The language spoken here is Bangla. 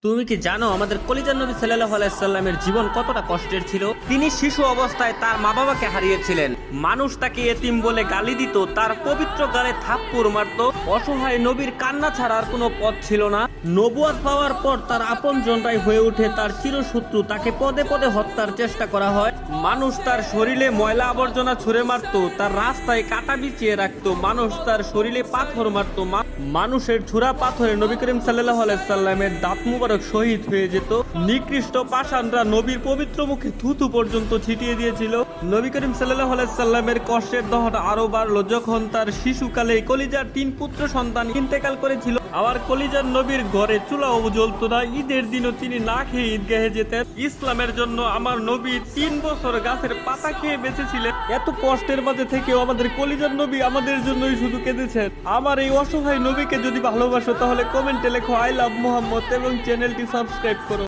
তুমি কি জানো আমাদের কলিজার নবী সাল্লাল্লাহু আলাইহি সাল্লামের জীবন কতটা কষ্টের ছিল? তিনি শিশু অবস্থায় তার মা বাবাকে হারিয়েছিলেন। মানুষ তাকে এতিম বলে গালি দিত, তার পবিত্র গালে থাপ্পড় মারত। অসহায় নবীর কান্না ছাড়া আর কোনো পথ ছিল না। নবুয়ত পাওয়ার পর তার আপনজনরাই হয়ে ওঠে তার চিরশত্রু। তাকে পদে পদে হত্যার চেষ্টা করা হয়। মানুষ তার শরীরে ময়লা আবর্জনা ছুঁড়ে মারত, তার রাস্তায় কাটা বিছিয়ে রাখতো। মানুষ তার শরীরে পাথর মারত। মানুষের ছুরা পাথরে নবী করিম সাল্লাল্লাহু আলাইহি সাল্লামের দাঁত মুবারক শহীদ হয়ে যেত। নিকৃষ্ট পাষাণরা নবীর পবিত্র মুখে থুতু পর্যন্ত ছিটিয়ে দিয়েছিল। নবী করিম সাল্লাল্লাহু আলাইহি সাল্লামের কষ্টের দহটা আরো বাড়লো যখন তার শিশুকালে কলিজার 3 পুত্র সন্তান ইন্তেকাল করেছিল। আবার কলিজার নবীর ঘরে চুলাও জ্বলতো না। ঈদের দিনও তিনি না খেয়ে ঈদগাহে যেতেন। ইসলামের জন্য আমার নবী 3 বছর গাছের পাতা খেয়ে বেঁচেছিলেন। এত কষ্টের মাঝে থেকেও আমাদের কলিজার নবী আমাদের জন্যই শুধু কেঁদেছেন। আমার এই অসহায় নবীকে যদি ভালোবাসো তাহলে কমেন্টে লেখো আই লাভ মোহাম্মদ এবং চ্যানেলটি সাবস্ক্রাইব করো।